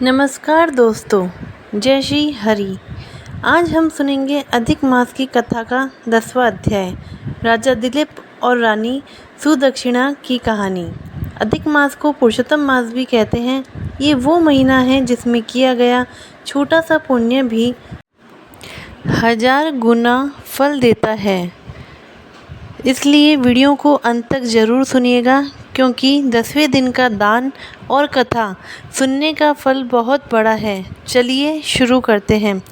नमस्कार दोस्तों, जय श्री हरि। आज हम सुनेंगे अधिक मास की कथा का 10वां अध्याय, राजा दिलीप और रानी सुदक्षिणा की कहानी। अधिक मास को पुरुषोत्तम मास भी कहते हैं। ये वो महीना है जिसमें किया गया छोटा सा पुण्य भी 1000 गुना फल देता है। इसलिए वीडियो को अंत तक ज़रूर सुनिएगा, क्योंकि 10वें दिन का दान और कथा सुनने का फल बहुत बड़ा है। चलिए शुरू करते हैं।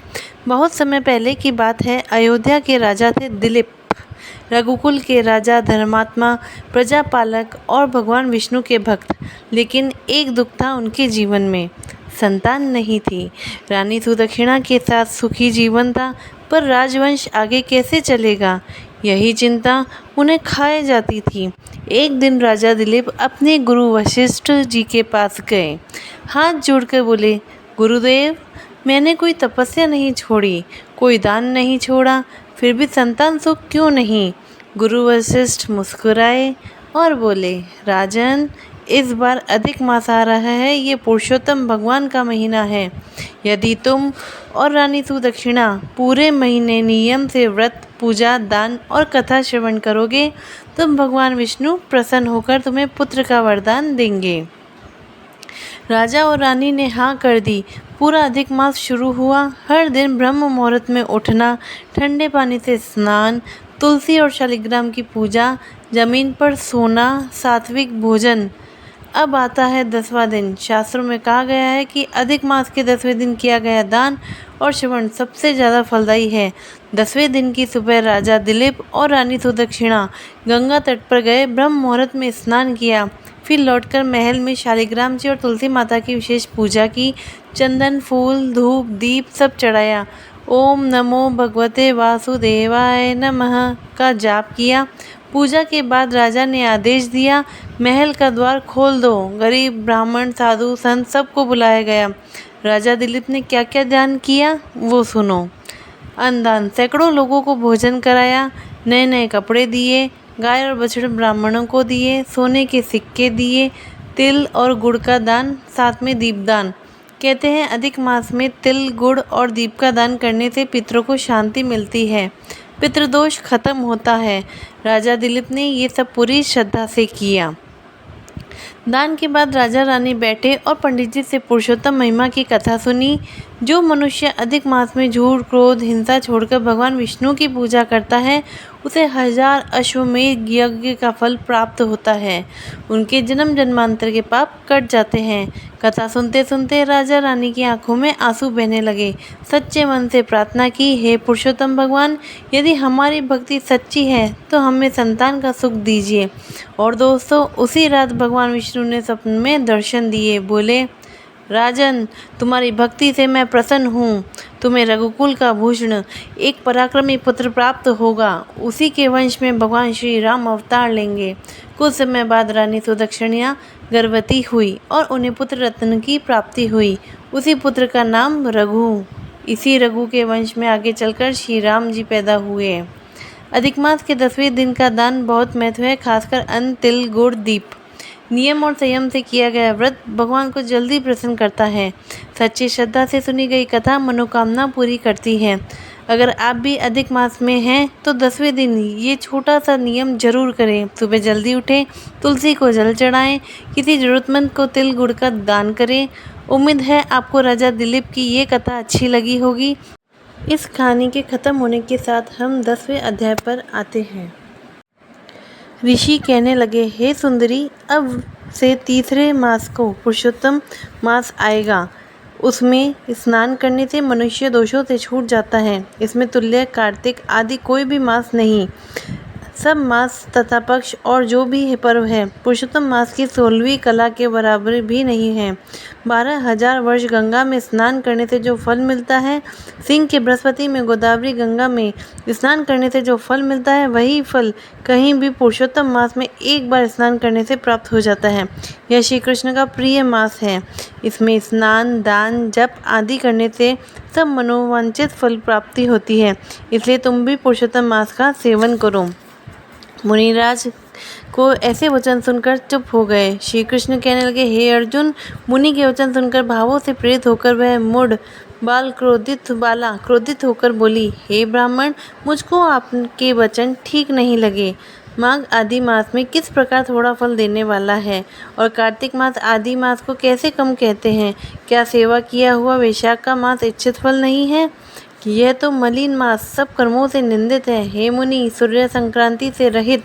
बहुत समय पहले की बात है। अयोध्या के राजा थे दिलीप, रघुकुल के राजा, धर्मात्मा, प्रजापालक और भगवान विष्णु के भक्त। लेकिन एक दुख था उनके जीवन में, संतान नहीं थी। रानी सुदक्षिणा के साथ सुखी जीवन था, पर राजवंश आगे कैसे चलेगा, यही चिंता उन्हें खाए जाती थी। एक दिन राजा दिलीप अपने गुरु वशिष्ठ जी के पास गए। हाथ जोड़कर बोले, गुरुदेव, मैंने कोई तपस्या नहीं छोड़ी, कोई दान नहीं छोड़ा, फिर भी संतान सुख क्यों नहीं। गुरु वशिष्ठ मुस्कुराए और बोले, राजन, इस बार अधिक मास आ रहा है। ये पुरुषोत्तम भगवान का महीना है। यदि तुम और रानी सुदक्षिणा पूरे महीने नियम से व्रत, पूजा, दान और कथा श्रवण करोगे तो भगवान विष्णु प्रसन्न होकर तुम्हें पुत्र का वरदान देंगे। राजा और रानी ने हाँ कर दी। पूरा अधिक मास शुरू हुआ। हर दिन ब्रह्म मुहूर्त में उठना, ठंडे पानी से स्नान, तुलसी और शालिग्राम की पूजा, जमीन पर सोना, सात्विक भोजन। अब आता है 10वां दिन। शास्त्रों में कहा गया है कि अधिक मास के 10वें दिन किया गया दान और श्रवण सबसे ज़्यादा फलदायी है। 10वें दिन की सुबह राजा दिलीप और रानी सुदक्षिणा गंगा तट पर गए, ब्रह्म मुहूर्त में स्नान किया, फिर लौटकर महल में शालिग्राम जी और तुलसी माता की विशेष पूजा की। चंदन, फूल, धूप, दीप सब चढ़ाया। ओम नमो भगवते वासुदेवाय नमः का जाप किया। पूजा के बाद राजा ने आदेश दिया, महल का द्वार खोल दो। गरीब, ब्राह्मण, साधु, संत सबको बुलाया गया। राजा दिलीप ने क्या क्या दान किया वो सुनो। अन्नदान, सैकड़ों लोगों को भोजन कराया, नए नए कपड़े दिए, गाय और बछड़े ब्राह्मणों को दिए, सोने के सिक्के दिए, तिल और गुड़ का दान, साथ में दीपदान। कहते हैं अधिक मास में तिल, गुड़ और दीप का दान करने से पितरों को शांति मिलती है, पितृदोष खत्म होता है। राजा दिलीप ने ये सब पूरी श्रद्धा से किया। दान के बाद राजा रानी बैठे और पंडित जी से पुरुषोत्तम महिमा की कथा सुनी। जो मनुष्य अधिक मास में झूठ, क्रोध, हिंसा छोड़कर भगवान विष्णु की पूजा करता है, उसे 1000 अश्वमेध यज्ञ का फल प्राप्त होता है। उनके जन्म जन्मांतर के पाप कट जाते हैं। कथा सुनते सुनते राजा रानी की आंखों में आंसू बहने लगे। सच्चे मन से प्रार्थना की, हे पुरुषोत्तम भगवान, यदि हमारी भक्ति सच्ची है तो हमें संतान का सुख दीजिए। और दोस्तों, उसी रात भगवान विष्णु ने स्वप्न में दर्शन दिए। बोले, राजन, तुम्हारी भक्ति से मैं प्रसन्न हूँ। तुम्हें रघुकुल का भूषण, एक पराक्रमी पुत्र प्राप्त होगा। उसी के वंश में भगवान श्री राम अवतार लेंगे। कुछ समय बाद रानी सुदक्षिणा गर्भवती हुई और उन्हें पुत्र रत्न की प्राप्ति हुई। उसी पुत्र का नाम रघु। इसी रघु के वंश में आगे चलकर श्री राम जी पैदा हुए। अधिक मास के 10वें दिन का दान बहुत महत्व है, खासकर अन्न, तिल, गुड़, दीप। नियम और संयम से किया गया व्रत भगवान को जल्दी प्रसन्न करता है। सच्ची श्रद्धा से सुनी गई कथा मनोकामना पूरी करती है। अगर आप भी अधिक मास में हैं तो 10वें दिन ये छोटा सा नियम जरूर करें। सुबह जल्दी उठें, तुलसी को जल चढ़ाएं, किसी जरूरतमंद को तिल गुड़ का दान करें। उम्मीद है आपको राजा दिलीप की ये कथा अच्छी लगी होगी। इस कहानी के ख़त्म होने के साथ हम 10वें अध्याय पर आते हैं। ऋषि कहने लगे, हे सुंदरी, अब से तीसरे मास को पुरुषोत्तम मास आएगा। उसमें स्नान करने से मनुष्य दोषों से छूट जाता है। इसमें तुल्य, कार्तिक आदि कोई भी मास नहीं। सब मास तथा पक्ष और जो भी पर्व है पुरुषोत्तम मास की 16वीं कला के बराबर भी नहीं है। 12,000 वर्ष गंगा में स्नान करने से जो फल मिलता है, सिंह के बृहस्पति में गोदावरी गंगा में स्नान करने से जो फल मिलता है, वही फल कहीं भी पुरुषोत्तम मास में एक बार स्नान करने से प्राप्त हो जाता है। यह श्री कृष्ण का प्रिय मास है। इसमें स्नान, दान, जप आदि करने से सब मनोवांछित फल प्राप्ति होती है। इसलिए तुम भी पुरुषोत्तम मास का सेवन करो। मुनिराज को ऐसे वचन सुनकर चुप हो गए। श्री कृष्ण कहने लगे, हे अर्जुन, मुनि के वचन सुनकर भावों से प्रेरित होकर वह मूढ़ बाला क्रोधित होकर बोली, हे ब्राह्मण, मुझको आपके वचन ठीक नहीं लगे। माघ आदि मास में किस प्रकार थोड़ा फल देने वाला है और कार्तिक मास आदि मास को कैसे कम कहते हैं? क्या सेवा किया हुआ वैशाख का मास इच्छित फल नहीं है? यह तो मलिन मास सब कर्मों से निंदित है। हे मुनि, सूर्य संक्रांति से रहित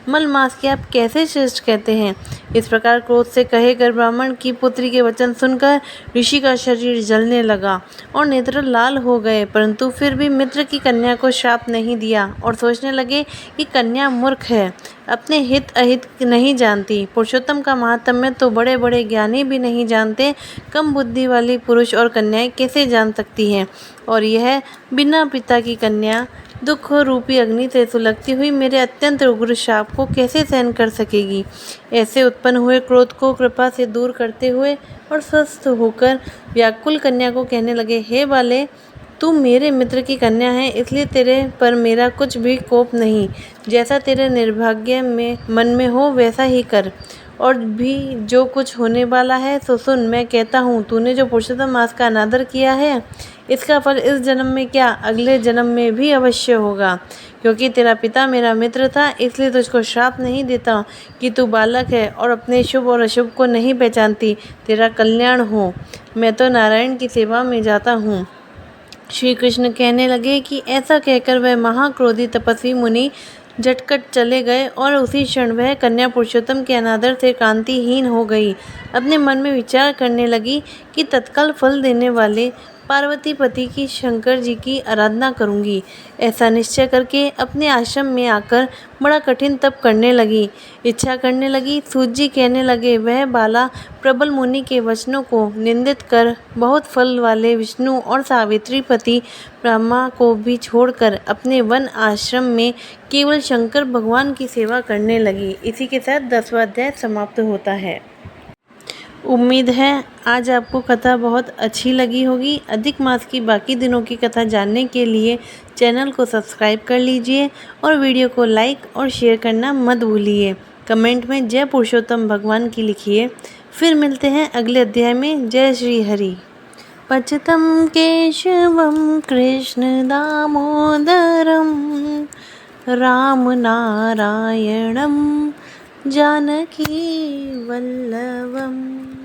मल मास के आप कैसे श्रेष्ठ कहते हैं? इस प्रकार क्रोध से कहे कर ब्राह्मण की पुत्री के वचन सुनकर ऋषि का शरीर जलने लगा और नेत्र लाल हो गए, परंतु फिर भी मित्र की कन्या को श्राप नहीं दिया और सोचने लगे कि कन्या मूर्ख है, अपने हित अहित नहीं जानती। पुरुषोत्तम का महात्म्य तो बड़े बड़े ज्ञानी भी नहीं जानते, कम बुद्धि वाली पुरुष और कन्याएं कैसे जान सकती हैं? और यह बिना पिता की कन्या दुख रूपी अग्नि से सुलगती हुई मेरे अत्यंत उग्र शाप को कैसे सहन कर सकेगी? ऐसे उत्पन्न हुए क्रोध को कृपा से दूर करते हुए और स्वस्थ होकर व्याकुल कन्या को कहने लगे, हे बाले, तू मेरे मित्र की कन्या है, इसलिए तेरे पर मेरा कुछ भी कोप नहीं। जैसा तेरे निर्भाग्य में मन में हो वैसा ही कर, और भी जो कुछ होने वाला है सो सुन। मैं कहता हूँ, तूने जो पुरुषोत्तम मास का अनादर किया है, इसका फल इस जन्म में क्या अगले जन्म में भी अवश्य होगा। क्योंकि तेरा पिता मेरा मित्र था, इसलिए तुझको श्राप नहीं देता कि तू बालक है और अपने शुभ और अशुभ को नहीं पहचानती। तेरा कल्याण हो, मैं तो नारायण की सेवा में जाता हूँ। श्री कृष्ण कहने लगे कि ऐसा कहकर वह महाक्रोधी तपस्वी मुनि झटकट चले गए और उसी क्षण वह कन्या पुरुषोत्तम के अनादर से कांतिहीन हो गई। अपने मन में विचार करने लगी कि तत्काल फल देने वाले पार्वती पति की शंकर जी की आराधना करूंगी। ऐसा निश्चय करके अपने आश्रम में आकर बड़ा कठिन तप करने लगी, इच्छा करने लगी। सूत जी कहने लगे, वह बाला प्रबल मुनि के वचनों को निंदित कर बहुत फल वाले विष्णु और सावित्री पति ब्रह्मा को भी छोड़कर अपने वन आश्रम में केवल शंकर भगवान की सेवा करने लगी। इसी के साथ 10वां अध्याय समाप्त होता है। उम्मीद है आज आपको कथा बहुत अच्छी लगी होगी। अधिक मास की बाकी दिनों की कथा जानने के लिए चैनल को सब्सक्राइब कर लीजिए और वीडियो को लाइक और शेयर करना मत भूलिए। कमेंट में जय पुरुषोत्तम भगवान की लिखिए। फिर मिलते हैं अगले अध्याय में। जय श्री हरि। पचतम केशवम कृष्ण दामोदरम राम नारायणम जानकी वल्लभम।